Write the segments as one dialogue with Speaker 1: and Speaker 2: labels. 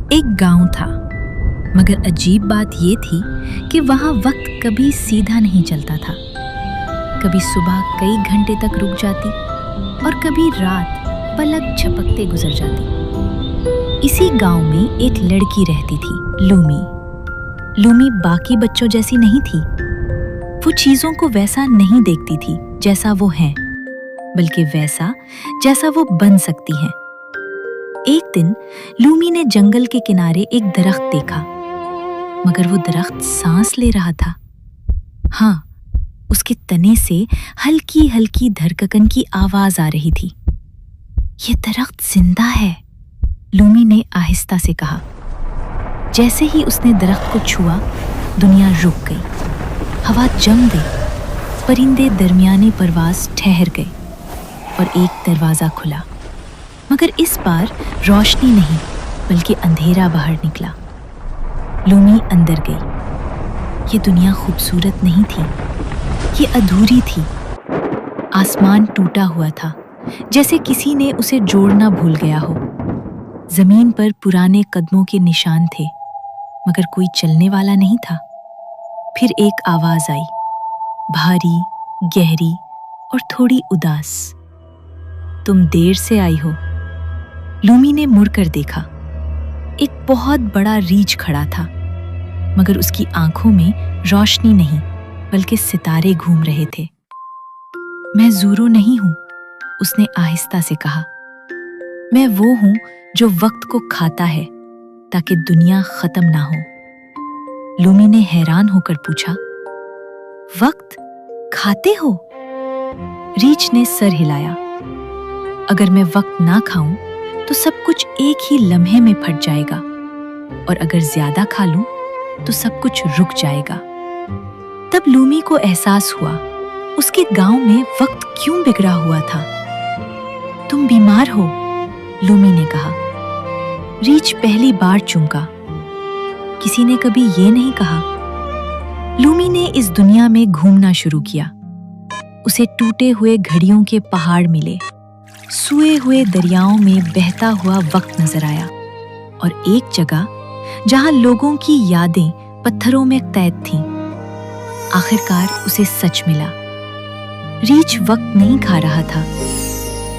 Speaker 1: एक गांव था, मगर अजीब बात ये थी कि वहाँ वक्त कभी सीधा नहीं चलता था। कभी सुबह कई घंटे तक रुक जाती और कभी रात पलक झपकते गुजर जाती। इसी गांव में एक लड़की रहती थी, लूमी। लूमी बाकी बच्चों जैसी नहीं थी। वो चीजों को वैसा नहीं देखती थी जैसा वो है, बल्कि वैसा जैसा वो बन सकती हैं। एक दिन लूमी ने जंगल के किनारे एक दरख्त देखा, मगर वो दरख्त सांस ले रहा था। हाँ, उसके तने से हल्की हल्की धड़कन की आवाज आ रही थी। ये दरख्त जिंदा है, लूमी ने आहिस्ता से कहा। जैसे ही उसने दरख्त को छुआ, दुनिया रुक गई। हवा जम गई, परिंदे दरमियाने परवाज ठहर गए और एक दरवाजा खुला। मगर इस बार रोशनी नहीं, बल्कि अंधेरा बाहर निकला। लूमी अंदर गई। ये दुनिया खूबसूरत नहीं थी, ये अधूरी थी। आसमान टूटा हुआ था, जैसे किसी ने उसे जोड़ना भूल गया हो। जमीन पर पुराने कदमों के निशान थे, मगर कोई चलने वाला नहीं था। फिर एक आवाज आई, भारी, गहरी और थोड़ी उदास। तुम देर से आई हो। लूमी ने मुड़कर देखा। एक बहुत बड़ा रीछ खड़ा था, मगर उसकी आंखों में रोशनी नहीं, बल्कि सितारे घूम रहे थे। मैं ज़ूरो नहीं हूं, उसने आहिस्ता से कहा। मैं वो हूं जो वक्त को खाता है ताकि दुनिया खत्म ना हो। लूमी ने हैरान होकर पूछा, वक्त खाते हो? रीछ ने सर हिलाया। अगर मैं वक्त ना खाऊं तो सब कुछ एक ही लम्हे में फट जाएगा, और अगर ज्यादा खा लूं तो सब कुछ रुक जाएगा। तब लूमी को एहसास हुआ उसके गांव में वक्त क्यों बिगड़ा हुआ था। तुम बीमार हो, लूमी ने कहा। रीछ पहली बार चूका। किसी ने कभी ये नहीं कहा। लूमी ने इस दुनिया में घूमना शुरू किया। उसे टूटे हुए घड़ियों के पहाड़ मिले, सूए हुए दरियाओं में बहता हुआ वक्त नजर आया, और एक जगह जहां लोगों की यादें पत्थरों में कैद थीं। आखिरकार उसे सच मिला। रीछ वक्त नहीं खा रहा था,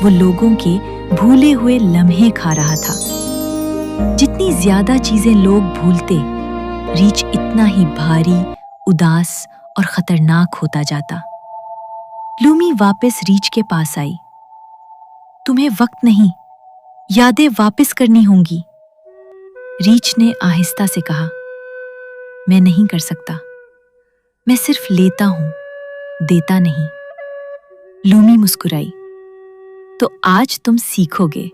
Speaker 1: वो लोगों के भूले हुए लम्हे खा रहा था। जितनी ज्यादा चीजें लोग भूलते, रीछ इतना ही भारी, उदास और खतरनाक होता जाता। लूमी वापस रीछ के पास आई। तुम्हें वक्त नहीं, यादें वापस करनी होंगी, रीछ ने आहिस्ता से कहा। मैं नहीं कर सकता, मैं सिर्फ लेता हूं, देता नहीं। लूमी मुस्कुराई। तो आज तुम सीखोगे।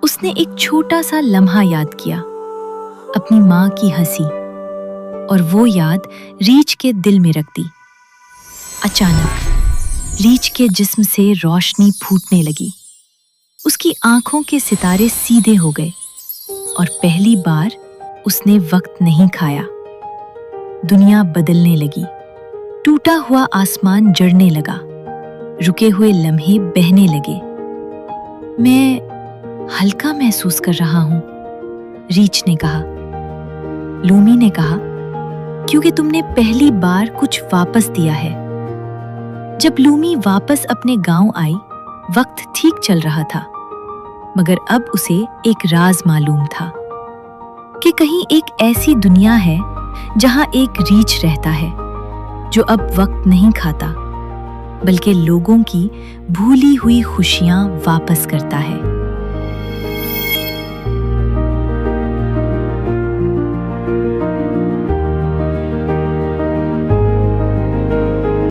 Speaker 1: उसने एक छोटा सा लम्हा याद किया, अपनी माँ की हंसी, और वो याद रीछ के दिल में रख दी। अचानक रीछ के जिस्म से रोशनी फूटने लगी। उसकी आंखों के सितारे सीधे हो गए, और पहली बार उसने वक्त नहीं खाया। दुनिया बदलने लगी। टूटा हुआ आसमान जड़ने लगा, रुके हुए लम्हे बहने लगे। मैं हल्का महसूस कर रहा हूं, रीछ ने कहा। लूमी ने कहा, क्योंकि तुमने पहली बार कुछ वापस दिया है। जब लूमी वापस अपने गांव आई, वक्त ठीक चल रहा था, मगर अब उसे एक राज मालूम था कि कहीं एक ऐसी दुनिया है जहां एक रीछ रहता है जो अब वक्त नहीं खाता, बल्कि लोगों की भूली हुई खुशियां वापस करता है।